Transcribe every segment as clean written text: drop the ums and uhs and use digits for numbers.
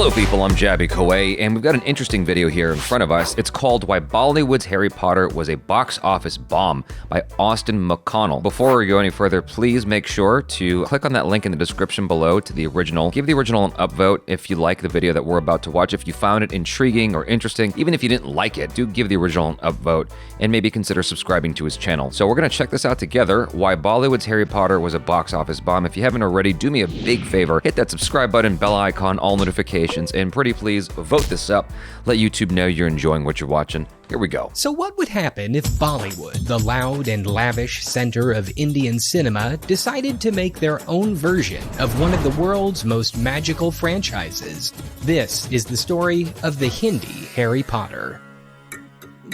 Hello people, I'm Jaby KOAY, and we've got an interesting video here in front of us. It's called Why Bollywood's Harry Potter Was a Box Office Bomb by Austin McConnell. Before we go any further, please make sure to click on that link in the description below to the original. Give the original an upvote if you like the video that we're about to watch. If you found it intriguing or interesting, even if you didn't like it, do give the original an upvote and maybe consider subscribing to his channel. So we're gonna check this out together, Why Bollywood's Harry Potter Was a Box Office Bomb. If you haven't already, do me a big favor, hit that subscribe button, bell icon, all notifications, and pretty please vote this up. Let YouTube know you're enjoying what you're watching. Here we go. So what would happen if Bollywood, the loud and lavish center of Indian cinema, decided to make their own version of one of the world's most magical franchises? This is the story of the Hindi Harry Potter.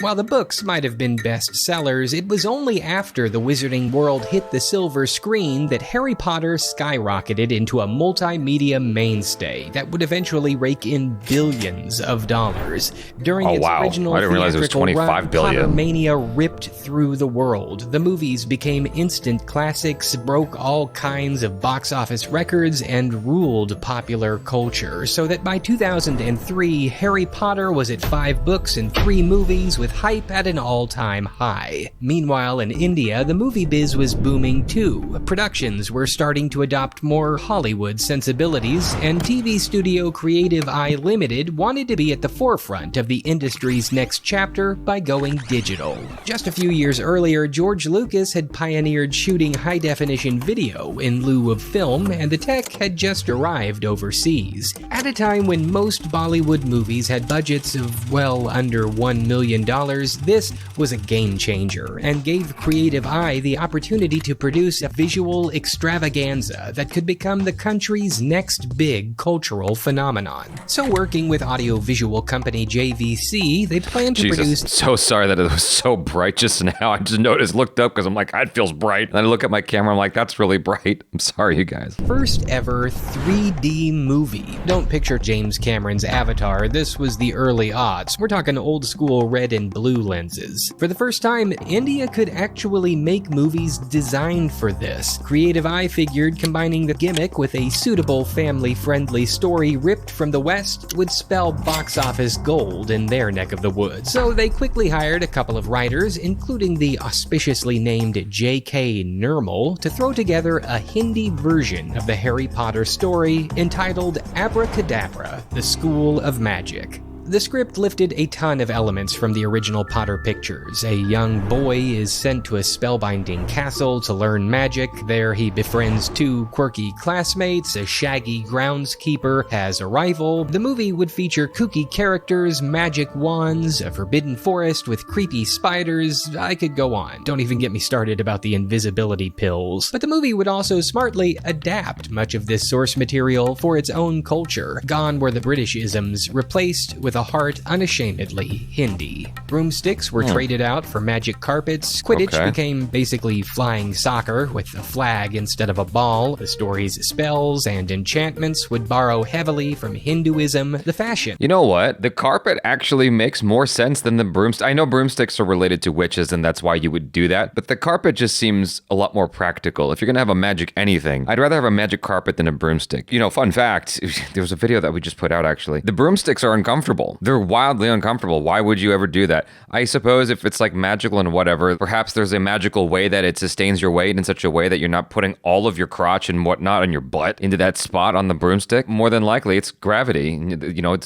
While the books might have been bestsellers, it was only after the wizarding world hit the silver screen that Harry Potter skyrocketed into a multimedia mainstay that would eventually rake in billions of dollars. During its original I didn't realize it was 25 billion. Pottermania ripped through the world. The movies became instant classics, broke all kinds of box office records, and ruled popular culture, so that by 2003, Harry Potter was at 5 books and 3 movies, with hype at an all-time high. Meanwhile, in India, the movie biz was booming too. Productions were starting to adopt more Hollywood sensibilities, and TV studio Creative Eye Limited wanted to be at the forefront of the industry's next chapter by going digital. Just a few years earlier, George Lucas had pioneered shooting high-definition video in lieu of film, and the tech had just arrived overseas. At a time when most Bollywood movies had budgets of, well, under $1 million, this was a game changer and gave Creative Eye the opportunity to produce a visual extravaganza that could become the country's next big cultural phenomenon. So working with audiovisual company JVC, they planned to produce... So sorry that it was so bright just now. I just noticed, looked up because I'm like, it feels bright. And I look at my camera, I'm like, that's really bright. I'm sorry, you guys. First ever 3D movie. Don't picture James Cameron's Avatar. This was the early aughts. We're talking old school red and blue lenses. For the first time, India could actually make movies designed for this. Creative Eye figured combining the gimmick with a suitable family-friendly story ripped from the West would spell box office gold in their neck of the woods. So they quickly hired a couple of writers, including the auspiciously named J.K. Nirmal, to throw together a Hindi version of the Harry Potter story entitled Abracadabra, The School of Magic. The script lifted a ton of elements from the original Potter pictures. A young boy is sent to a spellbinding castle to learn magic. There he befriends 2 quirky classmates, a shaggy groundskeeper has a rival. The movie would feature kooky characters, magic wands, a forbidden forest with creepy spiders. I could go on. Don't even get me started about the invisibility pills. But the movie would also smartly adapt much of this source material for its own culture. Gone were the Britishisms, replaced with a heart unashamedly Hindi. Broomsticks were traded out for magic carpets. Quidditch became basically flying soccer with a flag instead of a ball. The story's spells and enchantments would borrow heavily from Hinduism. The fashion. You know what? The carpet actually makes more sense than the broomstick. I know broomsticks are related to witches and that's why you would do that, but the carpet just seems a lot more practical. If you're gonna have a magic anything, I'd rather have a magic carpet than a broomstick. You know, fun fact, there was a video that we just put out actually. The broomsticks are uncomfortable. They're wildly uncomfortable. Why would you ever do that? I suppose if it's like magical and whatever, perhaps there's a magical way that it sustains your weight in such a way that you're not putting all of your crotch and whatnot on your butt into that spot on the broomstick. More than likely, it's gravity. You know,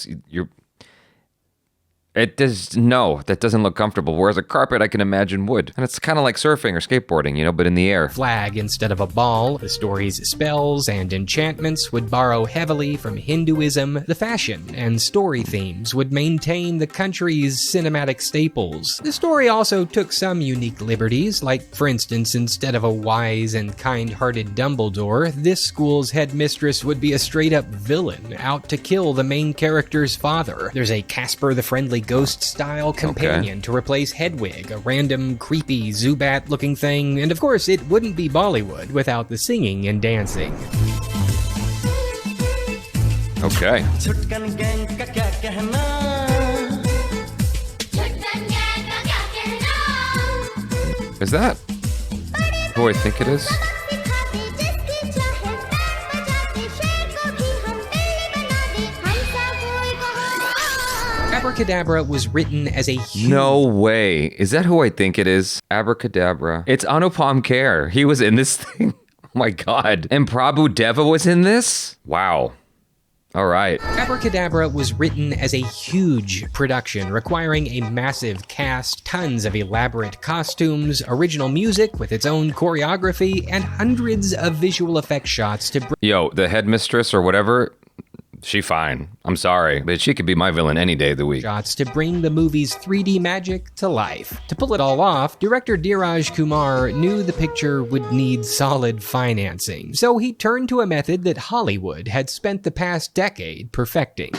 that doesn't look comfortable. Whereas a carpet, I can imagine would. And it's kind of like surfing or skateboarding, you know, but in the air. Flag instead of a ball. The story's spells and enchantments would borrow heavily from Hinduism. The fashion and story themes would maintain the country's cinematic staples. The story also took some unique liberties, like, for instance, instead of a wise and kind-hearted Dumbledore, this school's headmistress would be a straight-up villain out to kill the main character's father. There's a Casper the Friendly Ghost-style companion to replace Hedwig, a random, creepy Zubat-looking thing, and of course, it wouldn't be Bollywood without the singing and dancing. Okay. Is that who I think it is? Abracadabra was written as a huge... No way. Is that who I think it is? Abracadabra. It's Anupam Kher. He was in this thing. Oh my God. And Prabhu Deva was in this? Wow. All right. Abracadabra was written as a huge production, requiring a massive cast, tons of elaborate costumes, original music with its own choreography, and hundreds of visual effects shots to bring... Yo, the headmistress or whatever, she fine. I'm sorry, but she could be my villain any day of the week. Shots to bring the movie's 3D magic to life. To pull it all off, director Dheeraj Kumar knew the picture would need solid financing, so he turned to a method that Hollywood had spent the past decade perfecting.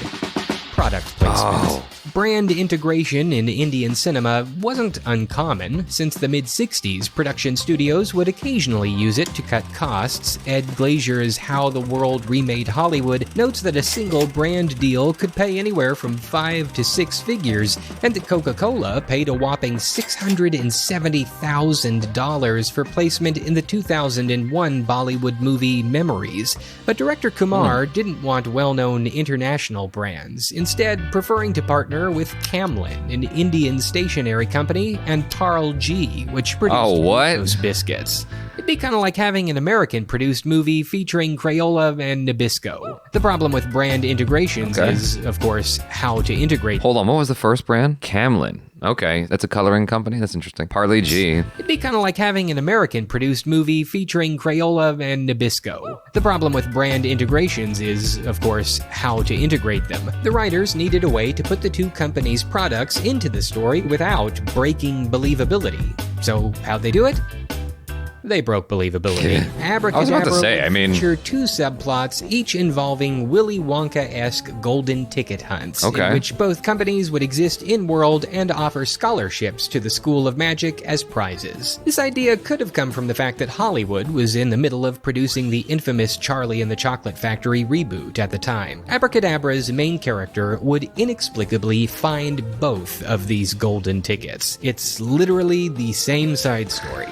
Product placement. Oh. Brand integration in Indian cinema wasn't uncommon. Since the mid-60s, production studios would occasionally use it to cut costs. Ed Glazier's How the World Remade Hollywood notes that a single brand deal could pay anywhere from 5 to 6 figures, and that Coca-Cola paid a whopping $670,000 for placement in the 2001 Bollywood movie Memories. But director Kumar didn't want well-known international brands, instead preferring to partner with Camlin, an Indian stationery company, and Tarl G, which produced those biscuits. It'd be kind of like having an American-produced movie featuring Crayola and Nabisco. The problem with brand integrations is, of course, how to integrate. Hold on, what was the first brand? Camlin. Okay, that's a coloring company? That's interesting. Parley G. It'd be kind of like having an American-produced movie featuring Crayola and Nabisco. The problem with brand integrations is, of course, how to integrate them. The writers needed a way to put the two companies' products into the story without breaking believability. So, how'd they do it? They broke believability. Abracadabra I was about to say, feature two subplots, each involving Willy Wonka-esque golden ticket hunts, in which both companies would exist in-world and offer scholarships to the School of Magic as prizes. This idea could have come from the fact that Hollywood was in the middle of producing the infamous Charlie and the Chocolate Factory reboot at the time. Abracadabra's main character would inexplicably find both of these golden tickets. It's literally the same side story.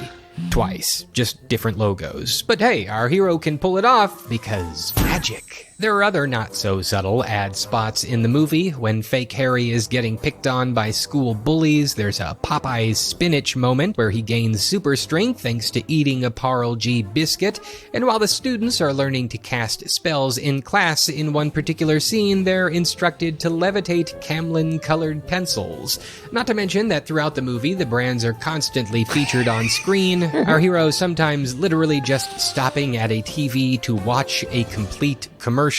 Twice, just different logos. But hey, our hero can pull it off because magic. There are other not-so-subtle ad spots in the movie. When fake Harry is getting picked on by school bullies, there's a Popeye's spinach moment where he gains super strength thanks to eating a Parle G biscuit. And while the students are learning to cast spells in class, in one particular scene, they're instructed to levitate Camlin-colored pencils. Not to mention that throughout the movie, the brands are constantly featured on screen. Our hero sometimes literally just stopping at a TV to watch a complete commercial.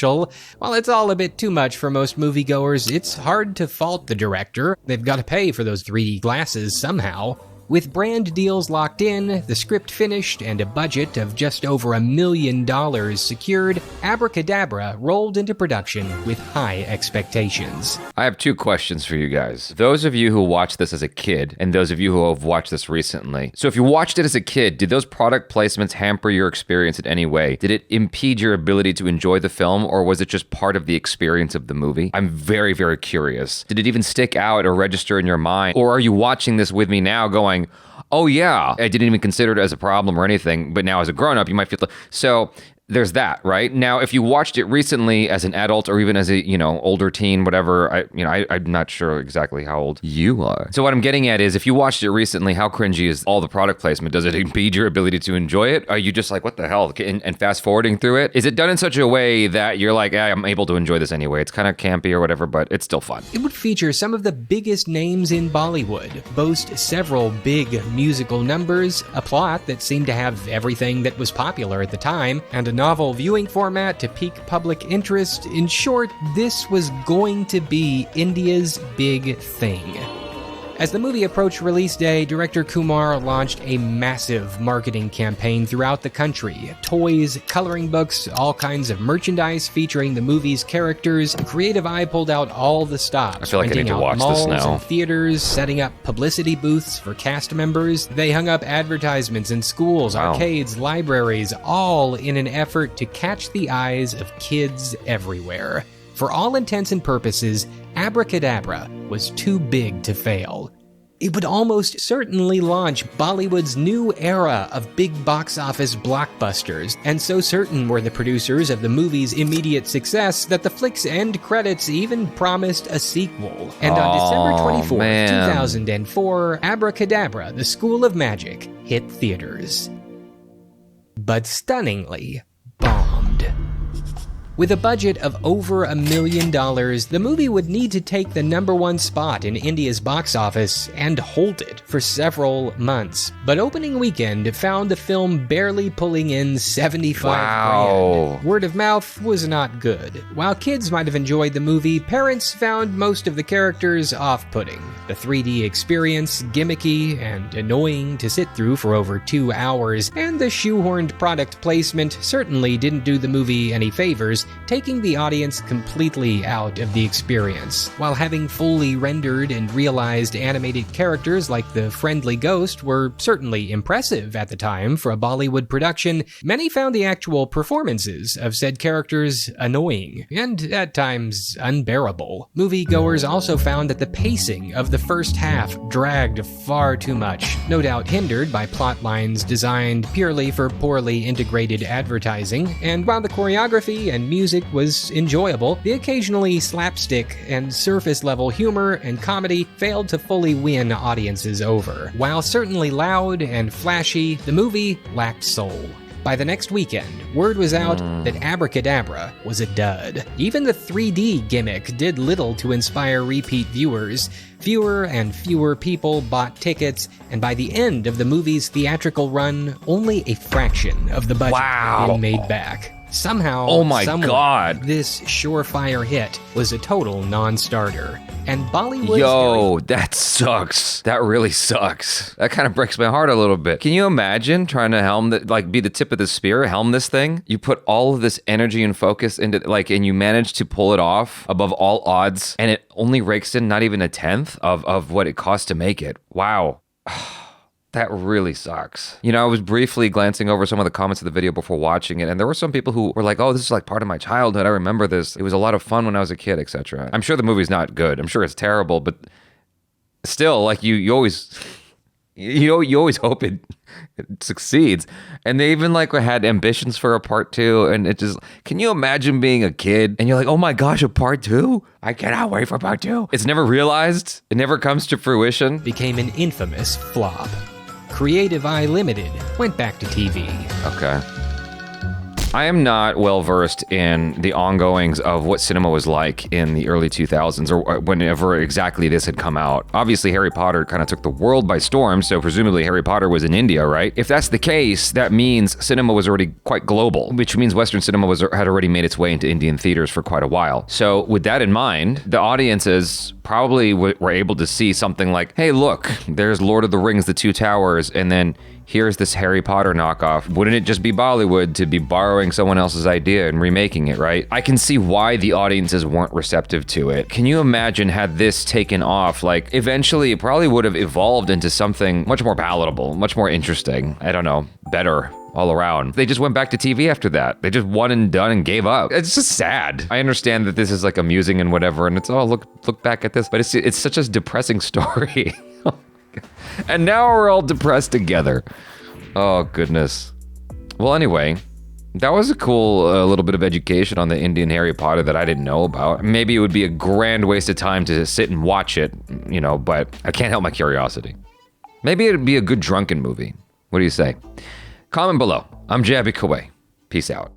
While it's all a bit too much for most moviegoers, it's hard to fault the director. They've got to pay for those 3D glasses somehow. With brand deals locked in, the script finished, and a budget of just over $1 million secured, Abracadabra rolled into production with high expectations. I have two questions for you guys. Those of you who watched this as a kid, and those of you who have watched this recently. So if you watched it as a kid, did those product placements hamper your experience in any way? Did it impede your ability to enjoy the film, or was it just part of the experience of the movie? I'm very, very curious. Did it even stick out or register in your mind? Or are you watching this with me now going, oh yeah, I didn't even consider it as a problem or anything, but now as a grown-up, you might feel... So there's that, right? Now, if you watched it recently as an adult or even as a, older teen, whatever, I'm not sure exactly how old you are. So what I'm getting at is, if you watched it recently, how cringy is all the product placement? Does it impede your ability to enjoy it? Are you just like, what the hell? And fast forwarding through it? Is it done in such a way that you're like, I'm able to enjoy this anyway? It's kind of campy or whatever, but it's still fun. It would feature some of the biggest names in Bollywood, boast several big musical numbers, a plot that seemed to have everything that was popular at the time, and a novel viewing format to pique public interest. In short, this was going to be India's big thing. As the movie approached release day, director Kumar launched a massive marketing campaign throughout the country. Toys, coloring books, all kinds of merchandise featuring the movie's characters. The creative eye pulled out all the stops. I feel like I need to watch this now. And theaters, setting up publicity booths for cast members. They hung up advertisements in schools, arcades, libraries, all in an effort to catch the eyes of kids everywhere. For all intents and purposes, Abracadabra was too big to fail. It would almost certainly launch Bollywood's new era of big box office blockbusters, and so certain were the producers of the movie's immediate success that the flick's end credits even promised a sequel. And on December 24th, 2004, Abracadabra, The School of Magic, hit theaters. But stunningly, bombed. With a budget of over $1 million, the movie would need to take the #1 spot in India's box office and hold it for several months. But opening weekend found the film barely pulling in $75 grand. Word of mouth was not good. While kids might have enjoyed the movie, parents found most of the characters off-putting. The 3D experience gimmicky and annoying to sit through for over 2 hours, and the shoehorned product placement certainly didn't do the movie any favors, taking the audience completely out of the experience. While having fully rendered and realized animated characters like the friendly ghost were certainly impressive at the time for a Bollywood production, many found the actual performances of said characters annoying and at times unbearable. Moviegoers also found that the pacing of the first half dragged far too much, no doubt hindered by plot lines designed purely for poorly integrated advertising, and while the choreography and music was enjoyable, the occasionally slapstick and surface-level humor and comedy failed to fully win audiences over. While certainly loud and flashy, the movie lacked soul. By the next weekend, word was out that Abracadabra was a dud. Even the 3D gimmick did little to inspire repeat viewers. Fewer and fewer people bought tickets, and by the end of the movie's theatrical run, only a fraction of the budget had been made back. Somehow, this surefire hit was a total non-starter. And Bollywood... that sucks. That really sucks. That kind of breaks my heart a little bit. Can you imagine trying to be the tip of the spear, helm this thing? You put all of this energy and focus into, and you manage to pull it off above all odds, and it only rakes in not even a tenth of what it cost to make it. Wow. That really sucks. You know, I was briefly glancing over some of the comments of the video before watching it, and there were some people who were like, oh, this is like part of my childhood. I remember this. It was a lot of fun when I was a kid, etc. I'm sure the movie's not good. I'm sure it's terrible, but still, like, you always hope it succeeds. And they even had ambitions for a part 2, and it just, can you imagine being a kid and you're like, oh my gosh, a part 2? I cannot wait for part 2. It's never realized. It never comes to fruition. Became an infamous flop. Creative Eye Limited went back to TV. Okay. I am not well-versed in the ongoings of what cinema was like in the early 2000s or whenever exactly this had come out. Obviously, Harry Potter kind of took the world by storm, so presumably Harry Potter was in India, right? If that's the case, that means cinema was already quite global, which means Western cinema had already made its way into Indian theaters for quite a while. So with that in mind, the audiences probably were able to see something like, hey, look, there's Lord of the Rings, The Two Towers, and then here's this Harry Potter knockoff. Wouldn't it just be Bollywood to be borrowing someone else's idea and remaking it, right? I can see why the audiences weren't receptive to it. Can you imagine had this taken off? Eventually it probably would have evolved into something much more palatable, much more interesting. I don't know, better all around. They just went back to TV after that. They just one and done and gave up. It's just sad. I understand that this is amusing and whatever, and it's, oh, look back at this, but it's such a depressing story. And now we're all depressed together. Oh, goodness. Well, anyway, that was a cool little bit of education on the Indian Harry Potter that I didn't know about. Maybe it would be a grand waste of time to sit and watch it, but I can't help my curiosity. Maybe it'd be a good drunken movie. What do you say? Comment below. I'm Jaby KOAY. Peace out.